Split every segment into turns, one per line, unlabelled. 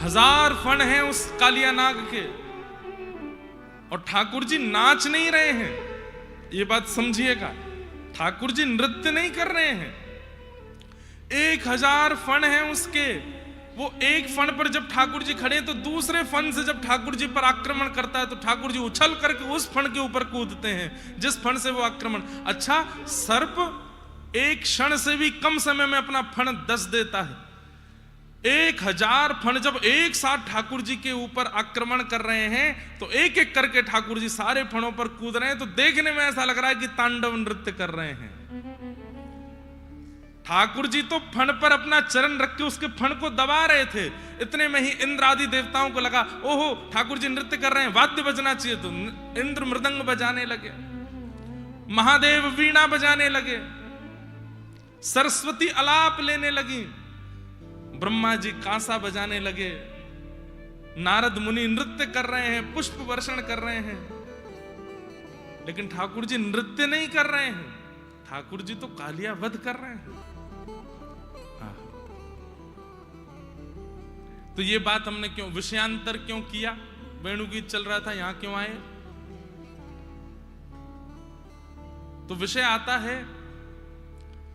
1000 फण हैं उस कालिया नाग के, और ठाकुर जी नाच नहीं रहे हैं, ये बात समझिएगा। ठाकुर जी नृत्य नहीं कर रहे हैं। 1000 फण हैं उसके, वो एक फण पर जब ठाकुर जी खड़े तो दूसरे फण से जब ठाकुर जी पर आक्रमण करता है तो ठाकुर जी उछल करके उस फण के ऊपर कूदते हैं जिस फण से वो आक्रमण। अच्छा, सर्प एक क्षण से भी कम समय में अपना फण दस देता है। 1000 फण जब एक साथ ठाकुर जी के ऊपर आक्रमण कर रहे हैं तो एक एक करके ठाकुर जी सारे फणों पर कूद रहे हैं, तो देखने में ऐसा लग रहा है कि तांडव नृत्य कर रहे हैं। ठाकुर जी तो फण पर अपना चरण रख के उसके फण को दबा रहे थे। इतने में ही इंद्र आदि देवताओं को लगा, ओहो ठाकुर जी नृत्य कर रहे हैं, वाद्य बजना चाहिए, तो इंद्र मृदंग बजाने लगे, महादेव वीणा बजाने लगे, सरस्वती अलाप लेने लगी, ब्रह्मा जी कांसा बजाने लगे, नारद मुनि नृत्य कर रहे हैं, पुष्प वर्षण कर रहे हैं। लेकिन ठाकुर जी नृत्य नहीं कर रहे हैं, ठाकुर जी तो कालिया वध कर रहे हैं। तो ये बात हमने क्यों विषयांतर क्यों किया, वेणु गीत चल रहा था, यहां क्यों आए? तो विषय आता है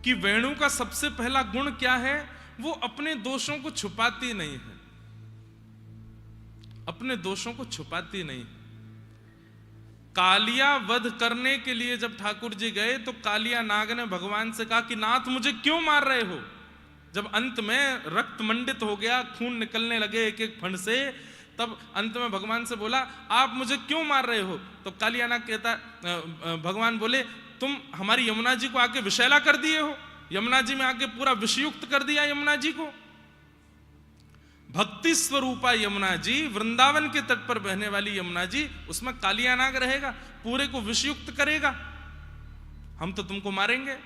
कि वेणु का सबसे पहला गुण क्या है, वो अपने दोषों को छुपाती नहीं है, अपने दोषों को छुपाती नहीं। कालिया वध करने के लिए जब ठाकुर जी गए तो कालिया नाग ने भगवान से कहा कि नाथ मुझे क्यों मार रहे हो। जब अंत में रक्त मंडित हो गया, खून निकलने लगे एक एक फण से, तब अंत में भगवान से बोला आप मुझे क्यों मार रहे हो। तो कालिया नाग कहता, भगवान बोले तुम हमारी यमुना जी को आके विषैला कर दिए हो, यमुना जी में आके पूरा विषयुक्त कर दिया यमुना जी को। भक्ति स्वरूपा यमुना जी, वृंदावन के तट पर बहने वाली यमुना जी, उसमें कालिया नाग रहेगा, पूरे को विषयुक्त करेगा, हम तो तुमको मारेंगे।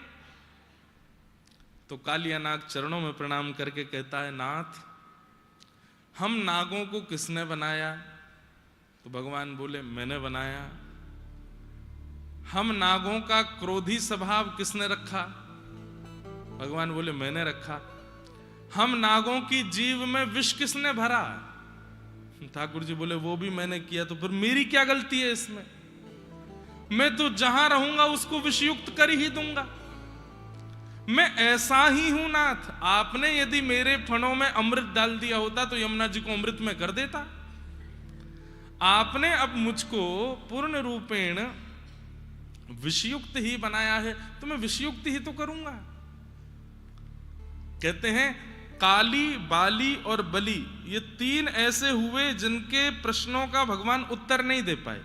तो कालिया नाग चरणों में प्रणाम करके कहता है, नाथ हम नागों को किसने बनाया? तो भगवान बोले मैंने बनाया। हम नागों का क्रोधी स्वभाव किसने रखा? भगवान बोले मैंने रखा। हम नागों की जीव में विष किसने भरा? ठाकुर जी बोले वो भी मैंने किया। तो फिर मेरी क्या गलती है इसमें? मैं तो जहां रहूंगा उसको विषयुक्त कर ही दूंगा, मैं ऐसा ही हूं नाथ। आपने यदि मेरे फणों में अमृत डाल दिया होता तो यमुना जी को अमृत में कर देता। आपने अब मुझको पूर्ण रूपेण विषयुक्त ही बनाया है, तो मैं विषयुक्त ही तो करूंगा। कहते हैं काली, बाली और बली, ये 3 ऐसे हुए जिनके प्रश्नों का भगवान उत्तर नहीं दे पाए।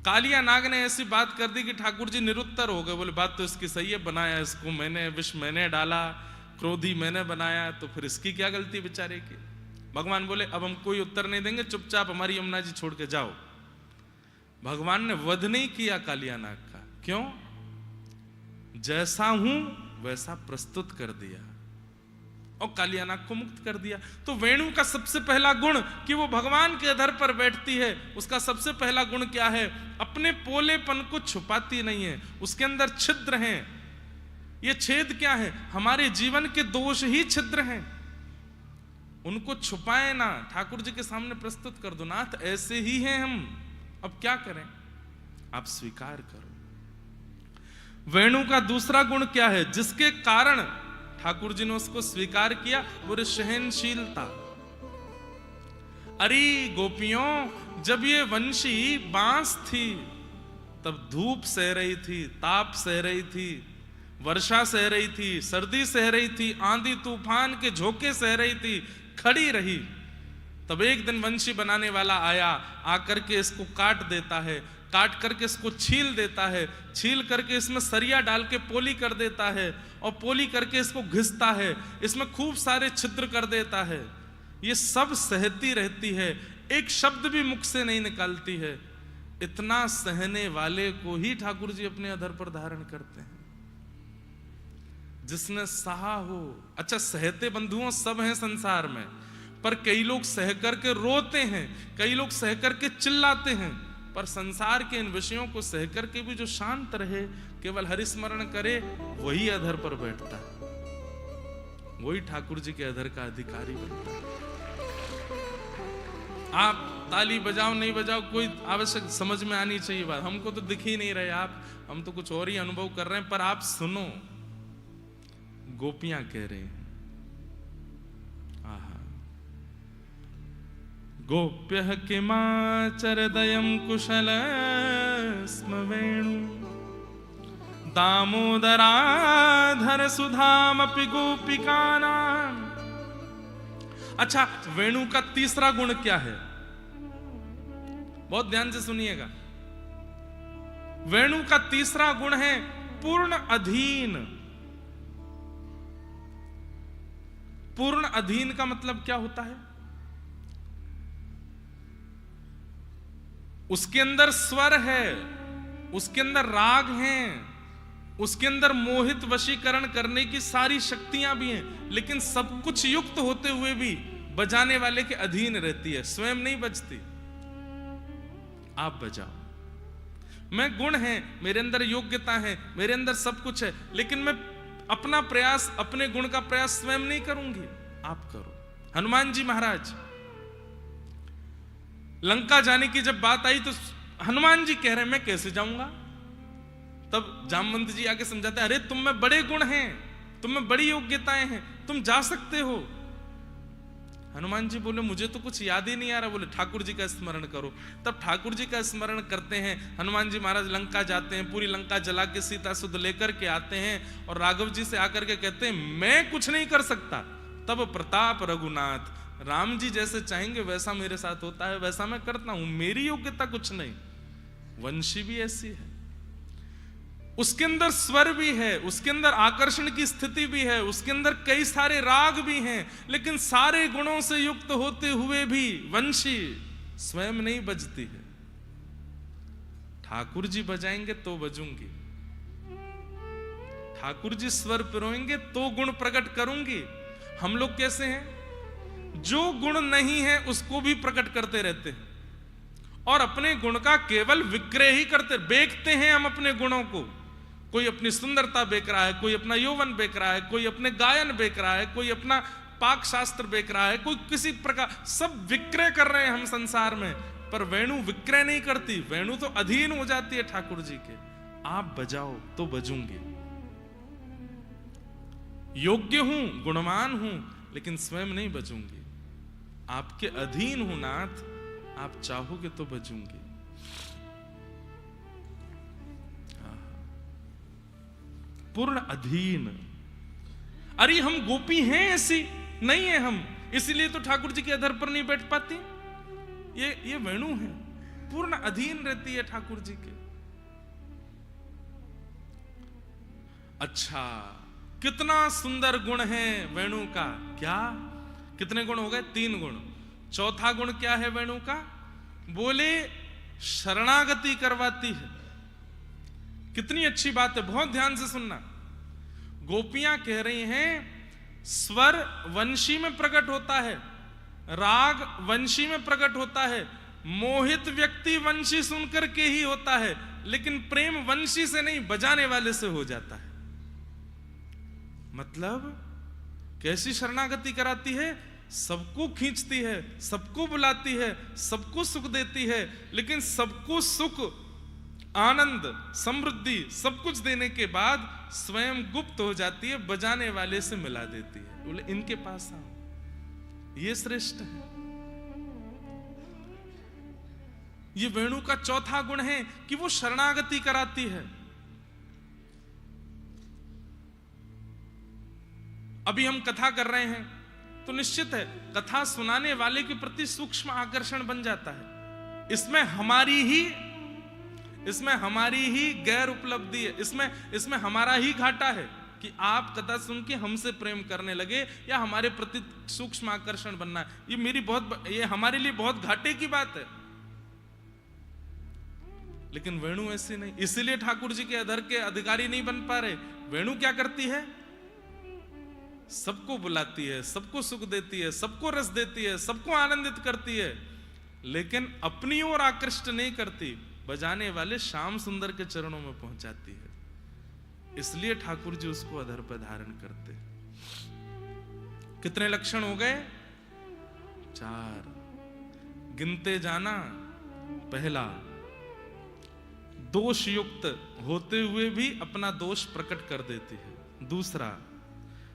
कालिया नाग ने ऐसी बात कर दी कि ठाकुर जी निरुत्तर हो गए। बोले बात तो इसकी सही है, बनाया इसको मैंने, विष मैंने डाला, क्रोधी मैंने बनाया, तो फिर इसकी क्या गलती बेचारे की। भगवान बोले अब हम कोई उत्तर नहीं देंगे, चुपचाप हमारी यमुना जी छोड़ के जाओ। भगवान ने वध नहीं किया कालिया नाग का। क्यों? जैसा हूं वैसा प्रस्तुत कर दिया और कालिया नाग को मुक्त कर दिया। तो वेणु का सबसे पहला गुण कि वो भगवान के अधर पर बैठती है, उसका सबसे पहला गुण क्या है? अपने पोलेपन को छुपाती नहीं है, उसके अंदर छिद्र हैं। ये छेद क्या है? हमारे जीवन के दोष ही छिद्र हैं, उनको छुपाए ना, ठाकुर जी के सामने प्रस्तुत कर दो। नाथ ऐसे ही हैं हम, अब क्या करें, आप स्वीकार करो। वेणु का दूसरा गुण क्या है जिसके कारण ठाकुर जी ने उसको स्वीकार किया? वो सहनशीलता। अरे गोपियों, जब ये वंशी बांस थी तब धूप सह रही थी, ताप सह रही थी, वर्षा सह रही थी, सर्दी सह रही थी, आंधी तूफान के झोंके सह रही थी, खड़ी रही। तब एक दिन वंशी बनाने वाला आया, आकर के इसको काट देता है, काट करके इसको छील देता है, छील करके इसमें सरिया डाल के पोली कर देता है और पोली करके इसको घिसता है, इसमें खूब सारे छिद्र कर देता है। ये सब सहती रहती है, एक शब्द भी मुख से नहीं निकालती है। इतना सहने वाले को ही ठाकुर जी अपने अधर पर धारण करते हैं, जिसने सहा हो। अच्छा, सहते बंधुओं सब हैं संसार में, पर कई लोग सह करके रोते हैं, कई लोग सह करके चिल्लाते हैं, पर संसार के इन विषयों को सह करके भी जो शांत रहे, केवल हरिस्मरण करे, वही अधर पर बैठता है। वही ठाकुर जी के अधर का अधिकारी बनता है। आप ताली बजाओ नहीं बजाओ, कोई आवश्यक समझ में आनी चाहिए बात। हमको तो दिख ही नहीं रहे आप, हम तो कुछ और ही अनुभव कर रहे हैं। पर आप सुनो, गोपियां कह रहे हैं, आहा, गोप्यः किमाचरदयं कुशलस्म वेणु दामोदराधर सुधामपि गोपिकानां। अच्छा, वेणु का तीसरा गुण क्या है? बहुत ध्यान से सुनिएगा। वेणु का तीसरा गुण है पूर्ण अधीन। पूर्ण अधीन का मतलब क्या होता है? उसके अंदर स्वर है, उसके अंदर राग हैं, उसके अंदर मोहित वशीकरण करने की सारी शक्तियां भी हैं, लेकिन सब कुछ युक्त होते हुए भी बजाने वाले के अधीन रहती है, स्वयं नहीं बजती। आप बजाओ, मैं गुण है, मेरे अंदर योग्यता है, मेरे अंदर सब कुछ है, लेकिन मैं अपना प्रयास, अपने गुण का प्रयास स्वयं नहीं करूंगी, आप करो। हनुमान जी महाराज, लंका जाने की जब बात आई तो हनुमान जी कह रहे हैं मैं कैसे जाऊंगा? तब जामवंत जी आके समझाते हैं, अरे तुम में बड़े गुण हैं, तुम में बड़ी योग्यताएं हैं, तुम जा सकते हो। हनुमान जी बोले मुझे तो कुछ याद ही नहीं आ रहा। बोले ठाकुर जी का स्मरण करो। तब ठाकुर जी का स्मरण करते हैं। हनुमान जी महाराज लंका जाते हैं, पूरी लंका जला के सीता सुध लेकर के आते हैं और राघव जी से आकर के कहते हैं मैं कुछ नहीं कर सकता। तब प्रताप रघुनाथ, राम जी जैसे चाहेंगे वैसा मेरे साथ होता है, वैसा मैं करता हूं, मेरी योग्यता कुछ नहीं। वंशी भी ऐसी है, उसके अंदर स्वर भी है, उसके अंदर आकर्षण की स्थिति भी है, उसके अंदर कई सारे राग भी हैं, लेकिन सारे गुणों से युक्त होते हुए भी वंशी स्वयं नहीं बजती है। ठाकुर जी बजाएंगे तो बजूंगी, ठाकुर जी स्वर पिरोएंगे तो गुण प्रकट करूंगी। हम लोग कैसे हैं, जो गुण नहीं है उसको भी प्रकट करते रहते हैं और अपने गुण का केवल विक्रय ही करते, बेचते हैं हम अपने गुणों को। कोई अपनी सुंदरता बेच रहा है, कोई अपना यौवन बेच रहा है, कोई अपने गायन बेच रहा है, कोई अपना पाक शास्त्र बेच रहा है, कोई किसी प्रकार, सब विक्रय कर रहे हैं हम संसार में। पर वेणु विक्रय नहीं करती, वेणु तो अधीन हो जाती है ठाकुर जी के। आप बजाओ तो बजूंगे, योग्य हूं, गुणवान हूं, लेकिन स्वयं नहीं बजूंगी, आपके अधीन हूं नाथ, आप चाहोगे तो बजूंगी। पूर्ण अधीन। अरे हम गोपी हैं ऐसी नहीं है हम, इसलिए तो ठाकुर जी के अधर पर नहीं बैठ पाती। ये वेणु है, पूर्ण अधीन रहती है ठाकुर जी के। अच्छा, कितना सुंदर गुण है वेणु का। क्या कितने गुण हो गए? 3 गुण। चौथा गुण क्या है वेणु का? बोले शरणागति करवाती है। कितनी अच्छी बात है, बहुत ध्यान से सुनना। गोपियां कह रही हैं स्वर वंशी में प्रकट होता है, राग वंशी में प्रकट होता है, मोहित व्यक्ति वंशी सुनकर के ही होता है, लेकिन प्रेम वंशी से नहीं, बजाने वाले से हो जाता है। मतलब कैसी शरणागति कराती है? सबको खींचती है, सबको बुलाती है, सबको सुख देती है, लेकिन सबको सुख, आनंद, समृद्धि सब कुछ देने के बाद स्वयं गुप्त हो जाती है, बजाने वाले से मिला देती है। बोले इनके पास आओ, ये श्रेष्ठ है। ये वेणु का चौथा गुण है कि वो शरणागति कराती है। अभी हम कथा कर रहे हैं तो निश्चित है कथा सुनाने वाले के प्रति सूक्ष्म आकर्षण बन जाता है। इसमें हमारी ही गैर उपलब्धि है, इसमें हमारा ही घाटा है कि आप कथा सुन के हमसे प्रेम करने लगे या हमारे प्रति सूक्ष्म आकर्षण बनना। ये हमारे लिए बहुत घाटे की बात है। लेकिन वेणु ऐसी नहीं, इसीलिए ठाकुर जी के अधर के अधिकारी नहीं बन पा रहे। वेणु क्या करती है? सबको बुलाती है, सबको सुख देती है, सबको रस देती है, सबको आनंदित करती है, लेकिन अपनी ओर आकृष्ट नहीं करती, बजाने वाले श्याम सुंदर के चरणों में पहुंचाती है। इसलिए ठाकुर जी उसको अधर पर धारण करते। कितने लक्षण हो गए? 4। गिनते जाना। पहला, दोष युक्त होते हुए भी अपना दोष प्रकट कर देती है। दूसरा,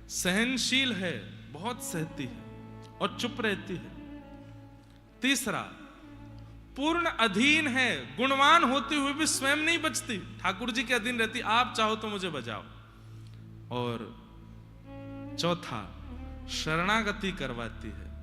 सहनशील है, बहुत सहती है और चुप रहती है। तीसरा, पूर्ण अधीन है, गुणवान होते हुए भी स्वयं नहीं बचती, ठाकुर जी के अधीन रहती, आप चाहो तो मुझे बजाओ। और चौथा, शरणागति करवाती है,